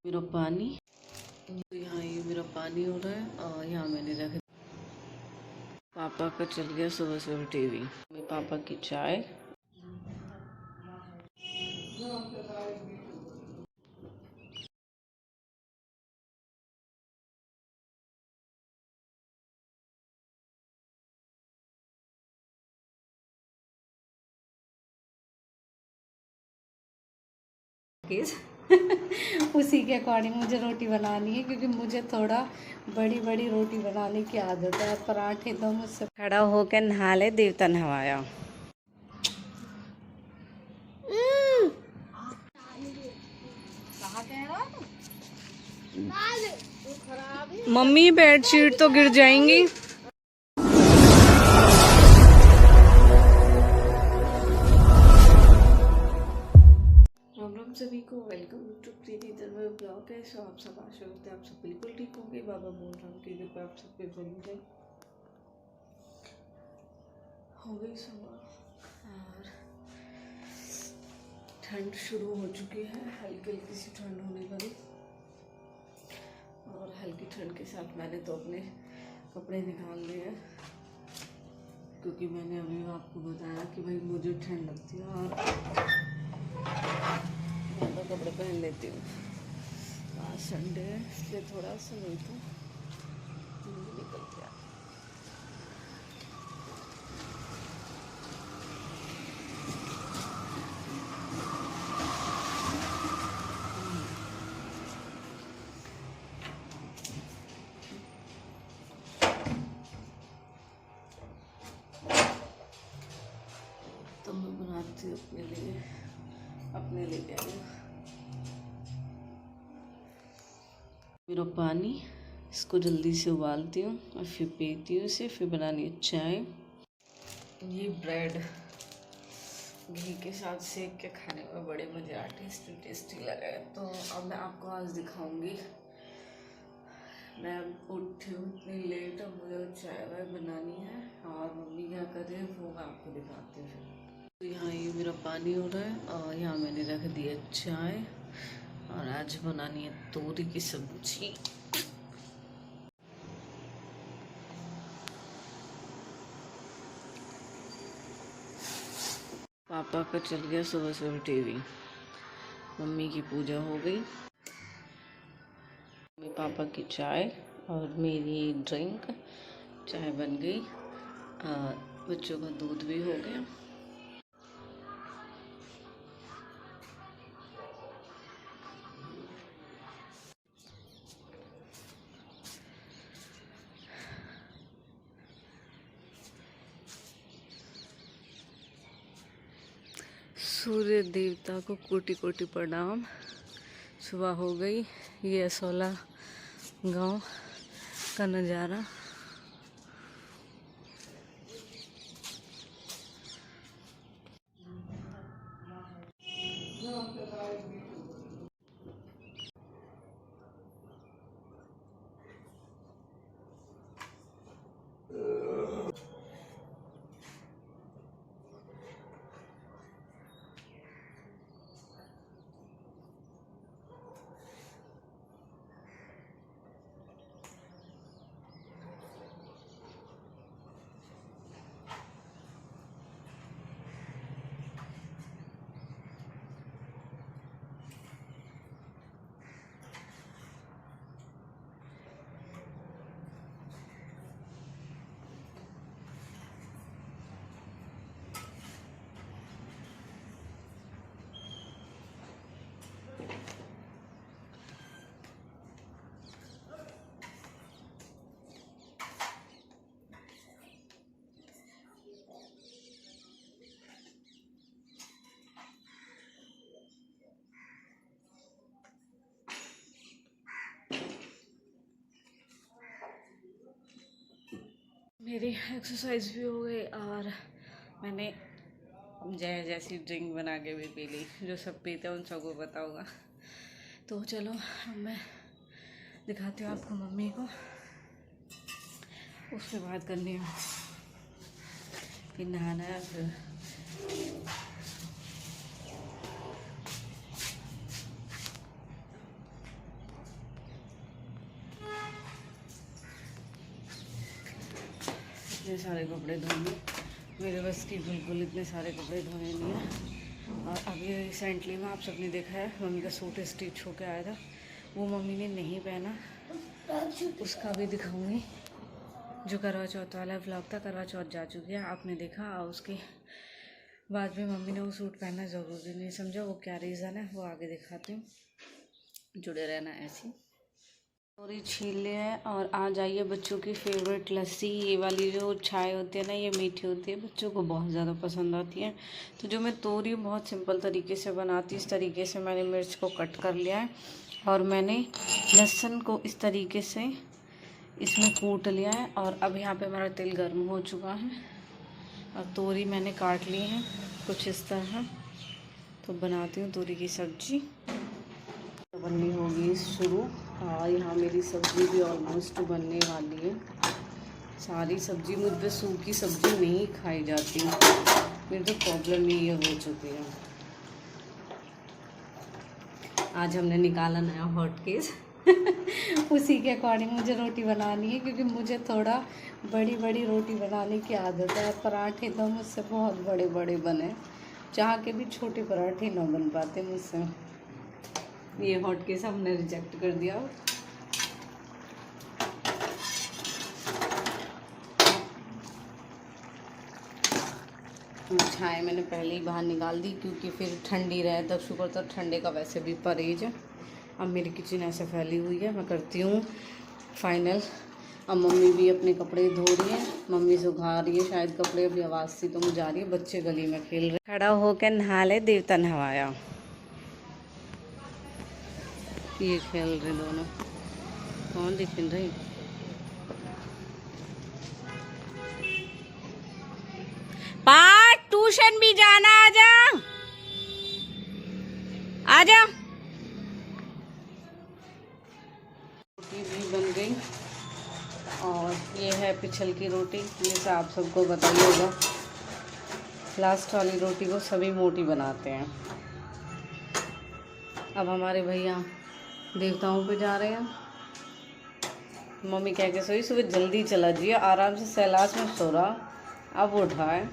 मेरा पानी, यहाँ ये मेरा पानी हो रहा है और यहाँ मैंने रख पापा का चल गया सुबह सुबह टीवी। पापा की चाय, उसी के अकॉर्डिंग मुझे रोटी बनानी है, क्योंकि मुझे थोड़ा बड़ी बड़ी रोटी बनाने की आदत है। पराठे तो मुझसे खड़ा होकर नहा ले, देवता नहवाया। मम्मी बेडशीट तो गिर जाएंगी। राम सभी को, वेलकम टू प्रीति धर्म ब्लॉग है। सो आप सब आशा करते हैं आप सब बिल्कुल ठीक होंगे। बाबा बोल रहा हूँ कि कृपा आप सब पे बनी रहे। हो गई सुबह और ठंड शुरू हो चुकी है, हल्की हल्की सी ठंड होने लगी। और हल्की ठंड के साथ मैंने तो अपने कपड़े निकाल लिए हैं, क्योंकि मैंने अभी आपको बताया कि भाई मुझे ठंड लगती है और मैं तो कपड़े पहन लेती हूँ। आज संडे है इसलिए थोड़ा सा नहीं तो निकल गया। तो मैं बनाती हूँ अपने लिए क्या है मेरा पानी। इसको जल्दी से उबालती हूँ और फिर पीती हूँ इसे, फिर बनानी है चाय। ये ब्रेड घी के साथ सेक के खाने में बड़े मज़े आते, टेस्टी टेस्टी लगे। तो अब मैं आपको आज दिखाऊंगी। मैं उठी हूँ इतनी लेट, अब मुझे चाय वाय बनानी है और मम्मी क्या कर रही है वो मैं आपको दिखाती हूँ। तो यहाँ ये मेरा पानी हो रहा है और यहाँ मैंने रख दिया चाय और आज बनानी है तोरी की सब्जी। पापा का चल गया सुबह सुबह टीवी, मम्मी की पूजा हो गई, मम्मी पापा की चाय और मेरी ड्रिंक। चाय बन गई और बच्चों का दूध भी हो गया। सूर्य देवता को कोटि कोटि प्रणाम। सुबह हो गई, ये असोला गांव का नज़ारा। मेरी एक्सरसाइज भी हो गई और मैंने जैसी ड्रिंक बना के भी पी ली। जो सब पीते हैं उन सबको पता होगा। तो चलो अब मैं दिखाती हूँ आपको मम्मी को, उससे बात करनी है, फिर नहाना है, फिर इतने सारे कपड़े धोने मेरे बस की बिल्कुल इतने सारे कपड़े धोने नहीं है। और अभी रिसेंटली में आप सबने देखा है मम्मी का सूट स्टिच होकर आया था, वो मम्मी ने नहीं पहना, उसका भी दिखाऊंगी। जो करवा चौथ वाला व्लॉग था, करवा चौथ जा चुकी है, आपने देखा। और उसके बाद में मम्मी ने वो सूट पहनना ज़रूरी नहीं समझा, वो क्या रीज़न है वो आगे दिखाती हूँ, जुड़े रहना ऐसे। तोरी छील लिया है और आ जाइए बच्चों की फेवरेट लस्सी। ये वाली जो चाय होती है ना, ये मीठी होती है, बच्चों को बहुत ज़्यादा पसंद आती है। तो जो मैं तोरी बहुत सिंपल तरीके से बनाती हूँ, इस तरीके से मैंने मिर्च को कट कर लिया है और मैंने लहसुन को इस तरीके से इसमें कूट लिया है। और अब यहाँ पे हमारा तेल गर्म हो चुका है और तोरी मैंने काट ली है कुछ इस तरह। तो बनाती हूँ तोरी की सब्जी, बननी होगी शुरू। और यहाँ मेरी सब्ज़ी भी ऑलमोस्ट बनने वाली है। सारी सब्ज़ी मुझ पे सूखी सब्ज़ी नहीं खाई जाती, मेरी तो प्रॉब्लम ही ये हो चुकी है। आज हमने निकाला नया हॉट केस उसी के अकॉर्डिंग मुझे रोटी बनानी है, क्योंकि मुझे थोड़ा बड़ी बड़ी रोटी बनाने की आदत है। पराठे तो मुझसे बहुत बड़े बड़े बने, चाह के भी छोटे पराठे ना बन पाते मुझसे। ये हॉट केस हमने रिजेक्ट कर दिया। चाय मैंने पहले ही बाहर निकाल दी, क्योंकि फिर ठंडी रहे तब शुक्र, तो ठंडे का वैसे भी परहेज है। अब मेरी किचन ऐसे फैली हुई है, मैं करती हूँ फाइनल। अब मम्मी भी अपने कपड़े धो रही है, मम्मी सुखा रही है शायद कपड़े, अभी आवाज़ सी तो मुझे आ रही है, बच्चे गली में खेल रहे। खड़ा होकर नहा ले, देवता नहवाया। ये खेल रहे दोनों, कौन दिख रही? पाठ ट्यूशन भी जाना, आजा आजा। रोटी भी बन गई और ये है पिछल की रोटी, ये से आप सबको बताइए होगा। लास्ट वाली रोटी को सभी मोटी बनाते हैं। अब हमारे भैया देवताओं पे जा रहे हैं। मम्मी कह के सोई सुबह जल्दी चला जिए, आराम से सैलाश में सो रहा, अब उठा है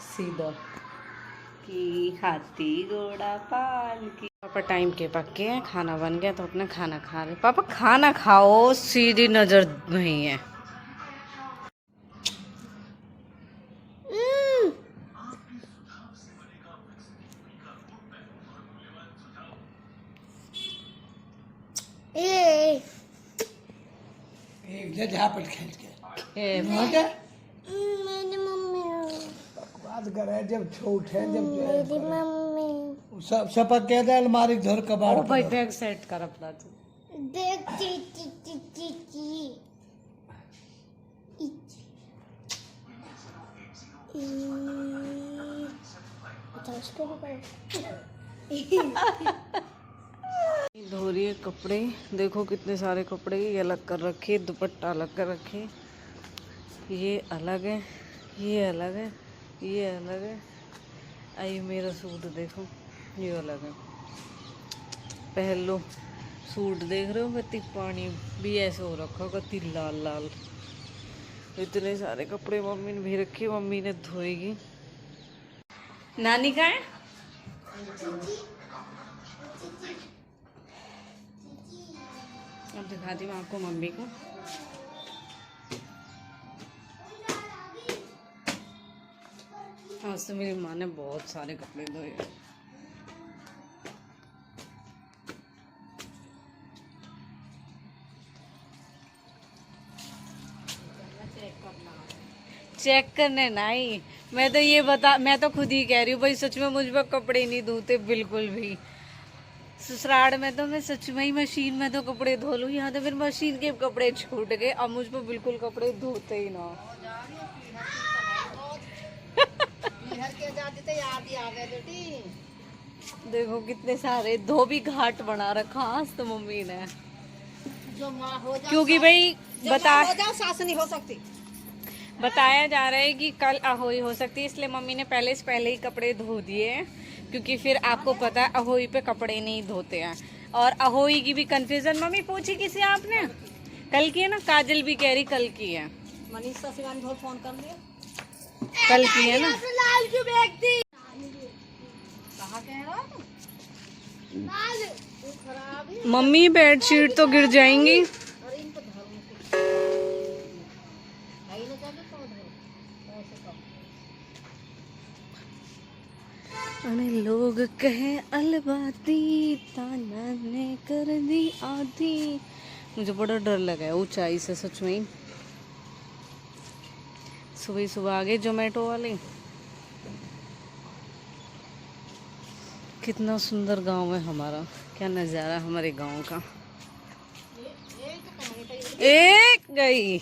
सीधा की हाथी घोड़ा पाल की। पापा टाइम के पक्के हैं, खाना बन गया तो अपना खाना खा रहे। पापा खाना खाओ, सीधी नजर नहीं है। झापट खेल के बात करे जब छोटे जब सब सपक के दे अलमारी धर कबाड़ ओ भाई बैग सेट कर अपना तू। धो रही है कपड़े, देखो कितने सारे कपड़े ये अलग कर रखे, दुपट्टा अलग कर रखे, ये अलग है, ये अलग है, ये अलग है। आई मेरा सूट देखो, ये अलग है, पहन लो। सूट देख रहे हो, कति पानी भी ऐसे हो रखा, कति लाल लाल। इतने सारे कपड़े मम्मी ने भी रखे, मम्मी ने धोएगी। नानी का है? अब दिखाती हूँ आपको मम्मी को। आज तो मेरी माँ ने बहुत सारे कपड़े धोए। चेक करने नहीं, मैं तो खुद ही कह रही हूँ भाई, सच में मुझ पर कपड़े नहीं धोते बिल्कुल भी। ससुराल में तो मैं सच में ही मशीन में तो कपड़े धो लूँ, यहाँ तो फिर मशीन के कपड़े छूट गए, अब मुझ पर बिल्कुल कपड़े धोते ही ना। देखो कितने सारे धोबी घाट बना रखा आज तो मम्मी ने, क्योंकि भाई सास नहीं हो सकती। बताया जा रहा है कि कल अहोई हो सकती है, इसलिए मम्मी ने पहले से पहले ही कपड़े धो दिए, क्योंकि फिर आपको पता है अहोई पे कपड़े नहीं धोते हैं। और अहोई की भी कंफ्यूजन मम्मी पूछी किसी आपने, कल की है ना, काजल भी कह रही कल की है। मनीषा शिवानी को फोन कर लिया। कल की है ना। कहाँ कह रहा है? मम्मी बेडशीट तो गिर जाएंगी। अरे इनको धरो मुझे। भाई ने क्या तो धरो ऐसे कब। अरे लोग कहे अलबाती, ताना ने कर दी आधी। मुझे बड़ा डर लगा है ऊंचाई से सच में ही। सुबह सुबह आ गए जोमेटो वाले। कितना सुंदर गांव है हमारा, क्या नज़ारा हमारे गांव का। एक गई।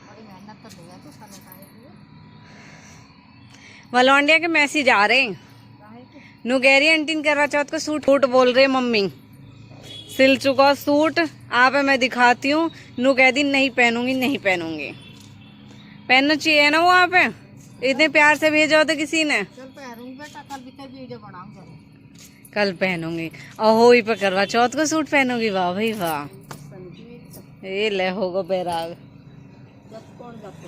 बड़ी मेहनत कर दिया तू साले काहे की? वलौंडिया के मैसेज आ रहे हैं। नु गैरी अंटीन करवा चौथ को सूट फूट बोल रहे मम्मी। सिल चुका सूट आप मैं दिखाती हूँ। नु कह दी नहीं पहनूंगी नहीं पहनूंगी। पहनना चाहिए ना वो आप इतने प्यार से भेजा होता किसी ने। चल पहनूंगी बेटा, कल भी तेरी वीडियो बनाऊंगा। कल पहनूंगी और हो ही पर करवा चौथ को सूट पहनूंगी। वाह भाई वाह। ये ले होगा बैराग। जब कौन जाते?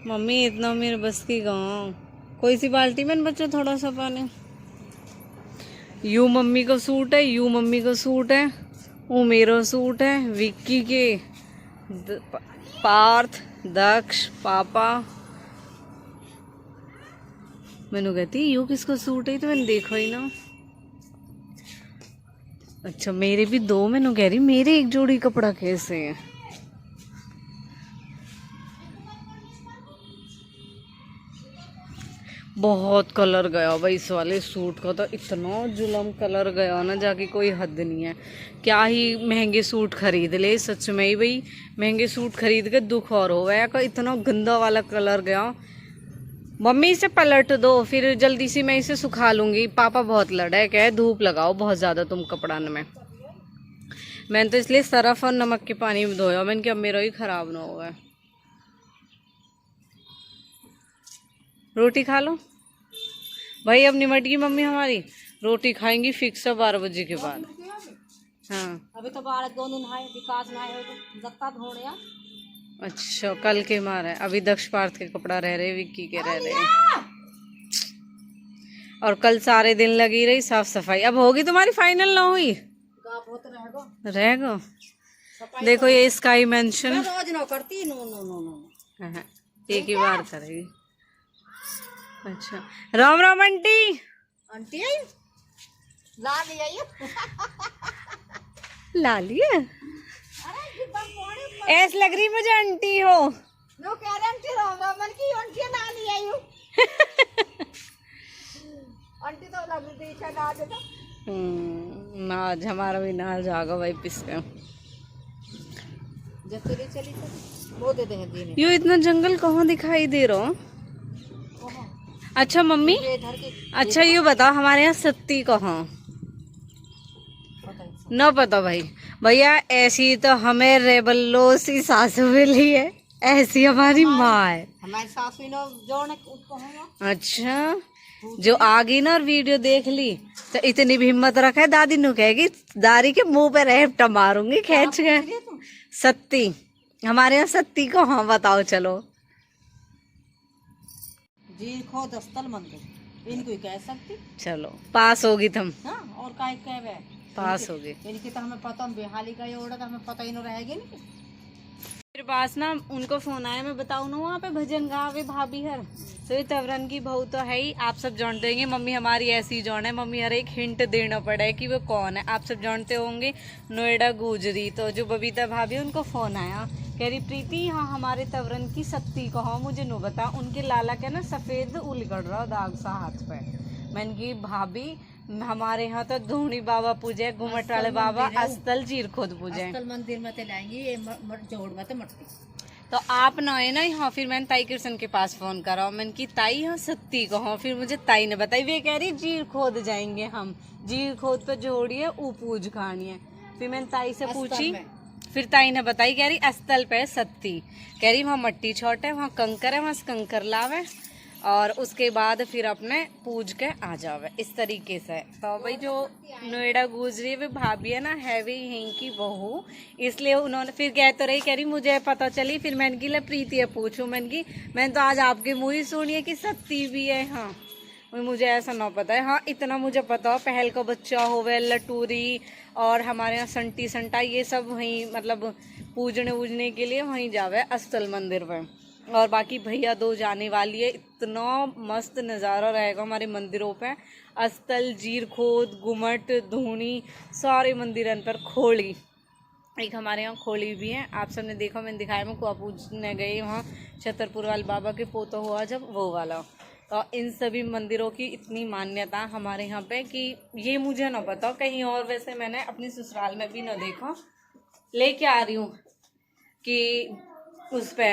मम्मी इतना मेरे बस की गाँव। कोई सी बाल्टी में बच्चों थोड़ा सा पानी। यू मम्मी का सूट है, यू मम्मी का सूट है, वो मेरा सूट है, विक्की के, पार्थ, दक्ष, पापा। मैंने कहती यू किसको सूट है, तो मैंने देखा ही ना। अच्छा मेरे भी दो। मैंने कह रही मेरे एक जोड़ी कपड़ा कैसे है। बहुत कलर गया भाई इस वाले सूट का। तो इतना जुलम कलर गया ना जाके कोई हद नहीं है। क्या ही महंगे सूट खरीद ले सच में ही भाई। महंगे सूट खरीद के दुख और हो गया का। इतना गंदा वाला कलर गया। मम्मी इसे पलट दो फिर जल्दी से मैं इसे सुखा लूंगी। पापा बहुत लड़ा है धूप लगाओ बहुत ज़्यादा तुम कपड़ान में। मैंने तो इसलिए सरफ और नमक के पानी में धोया। मैंने क्या मेरा ही खराब ना होगा। रोटी खा लो भाई। अब निमट गई मम्मी हमारी। रोटी खाएंगी फिक्स 12 बजे के बाद। हाँ अभी तो 2 दिन है विकास ना है तो दत्ता धोने यार। अच्छा कल के मार है। अभी दक्ष पार्थ के कपड़ा रह रहे, विक्की के रह रहे। और कल सारे दिन लगी रही साफ सफाई। अब होगी तुम्हारी फाइनल ना हुई रह गो। देखो ये स्काई मेंशन रोज ना करती। नो नो नो नो हाँ, एक ही बार करेगी। अच्छा राम राम आंटी। आंटी आई ला लिया ये। ला लिया। ऐस लग रही मुझे आंटी हो। नो कह रहे आंटी राम राम मन की आंटी ला लिया यू। आंटी तो लग रही थी ना देता। नाज हमारा भी नाज जागा भाई पिसके। जब चली चली वो दे दे जी ने। यो इतना जंगल कहाँ दिखाई दे रहा। अच्छा मम्मी अच्छा ये बताओ हमारे यहाँ सत्ती कहाँ। न पता भाई। भैया ऐसी तो हमें रेबल्लो सी सासू मिली है, ऐसी हमारी माँ है। हमारी सासू ने जोड़ने उसको है। अच्छा जो आ गई ना और वीडियो देख ली तो इतनी भी हिम्मत रखे दादी नु कहेगी दारी के मुंह पे रेपटा मारूंगी खींच के। सत्ती हमारे यहाँ सत्ती कहाँ बताओ चलो। जी खोद स्थल मंदिर इनको ही कह सकती। चलो पास होगी तुम। हाँ और काय कह पास होगी। इनकी तो हमें पता बेहाली का ये ओढ़ा तो हमें पता ही नहीं रहेगी नहीं। मेरे पास ना उनको फोन आया। मैं बताऊँ ना वहाँ पे भजन गावे भाभी हर तो ये तवरन की बहू तो है ही। आप सब जानते होंगे मम्मी हमारी ऐसी जान है। मम्मी हर एक हिंट देना पड़ा है कि वो कौन है। आप सब जानते होंगे नोएडा गुजरी। तो जो बबीता भाभी उनको फोन आया कह रही प्रीति हाँ हमारे तवरन की सत्ती कहो मुझे नो बता। उनके लाला का ना सफेद उलगड़ रहा दाग सा हाथ पे। मैंने की भाभी हमारे यहाँ तो धोनी बाबा पूजे घुमट वाले बाबा अस्तल चीर खुद पूजे। अस्तल मंदिर में तो लाएंगे ये जोड़ में तो मटकी। तो आप ना है ना यहाँ। फिर मैंने ताई कृष्ण के पास फोन करा। मैंने की ताई यहाँ सत्ती कहो। फिर मुझे ताई ने बताई वे कह रही जीर खोद जाएंगे हम। जीर खोद पे जोड़ी है ऊ पूज खानी है। फिर मैंने ताई से पूछी फिर ताई ने बताई कह रही अस्तल पे सत्ती। कह रही वहाँ मट्टी छोट है वहाँ कंकर है वहाँ से कंकर लावे और उसके बाद फिर अपने पूज के आ जावे इस तरीके से। तो भाई जो नोएडा गुजरी वे भाभी है ना, है भी यहीं की बहू, इसलिए उन्होंने फिर कह तो रही, कह रही मुझे पता चली, फिर मैंने की प्रीति पूछूं, मैंने तो आज आपके मुँह ही सुनी है कि सत्ती भी है। हाँ मुझे ऐसा ना पता है। हाँ इतना मुझे पता हो, पहल का बच्चा होवे, लटूरी और हमारे यहाँ संटी संटा ये सब वहीं मतलब पूजने वूजने के लिए वहीं जावे अस्थल मंदिर पे। और बाकी भैया दो जाने वाली है, इतना मस्त नज़ारा रहेगा हमारे मंदिरों पे। अस्थल, जीरखोद, गुमट, धूनी सारे मंदिरन पर खोली, एक हमारे यहाँ खोली भी है, आप सबने देखा, मैंने दिखाया, मैं कुआ पूजने गई वहाँ छतरपुर वाले बाबा के पोता हुआ जब वो वाला। तो इन सभी मंदिरों की इतनी मान्यता हमारे यहाँ पे कि ये मुझे ना पता कहीं और, वैसे मैंने अपनी ससुराल में भी ना देखा। लेके आ रही हूँ कि उस पे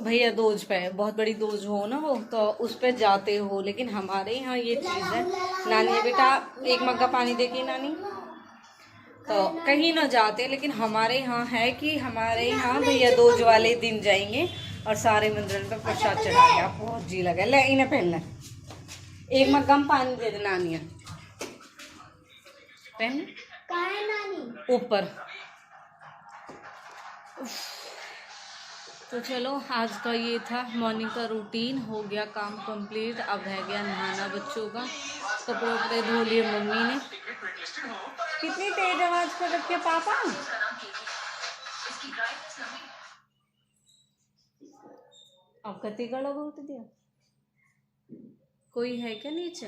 भैया दोज पे बहुत बड़ी दोज हो ना वो, तो उस पे जाते हो, लेकिन हमारे यहाँ ये चीज़ है। नानी बेटा एक मग्गा पानी देगी नानी, तो कहीं ना जाते, लेकिन हमारे यहाँ है कि हमारे यहाँ भैया दोज वाले दिन जाएंगे और सारे मंदिर पर प्रसाद चढ़ाएंगे। बहुत जी लगा, ले इन्हें पहनना, एक मग्गा पानी दे दे नानी, पहन ऊपर। तो चलो आज का ये था मॉर्निंग का रूटीन, हो गया काम कंप्लीट। अब रह गया नहाना बच्चों का, कपड़े वपड़े धो लिए मम्मी ने। कितनी तेज आवाज कर रखी है पापा। अब कति गड़ा बहुत दिया, कोई है क्या नीचे?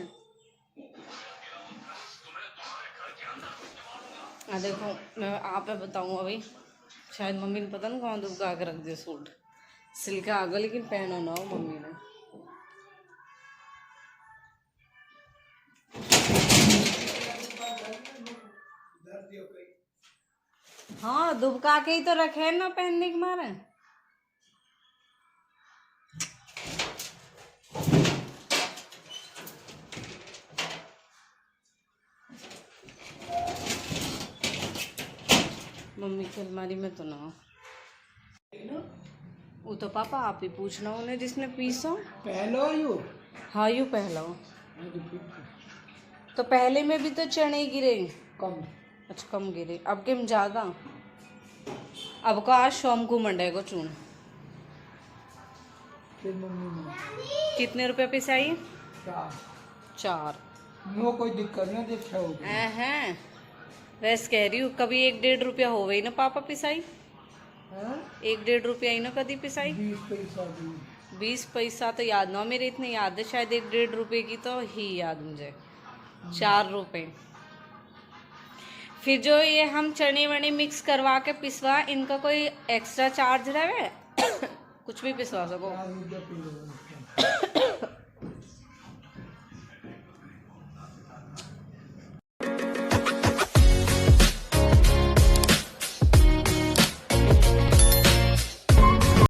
देखो मैं आप बताऊँ, अभी शायद मम्मी ने पता नहीं कौन दुबका के रख दिया सूट, सिल के आ गया, लेकिन पहना ना हो मम्मी ने। हाँ दुबका के ही तो रखे ना पहनने के मारे। मम्मी की अलमारी में तो ना, वो तो पापा आप ही पूछना उन्हें जिसने पीसा। पहलो यू, हाँ यू पहला हो, तो पहले में भी तो चने गिरे कम। अच्छा कम गिरे, अब केम ज़्यादा। अब का आज शाम को मंडे को चून। कितने रुपए पिसाई? 4। नो कोई दिक्कत नहीं, देखा होगा। हैं वैसे कह रही हूँ, कभी 1-1.5 रुपया हो गई ना पापा पिसाई, 1-1.5 रुपया ही ना कभी पिसाई। 20 पैसा तो याद ना, मेरे इतने याद है, शायद 1-1.5 रुपये की तो ही याद मुझे, 4 रुपये। फिर जो ये हम चने वने मिक्स करवा के पिसवा, इनका कोई एक्स्ट्रा चार्ज रहे? कुछ भी पिसवा सको।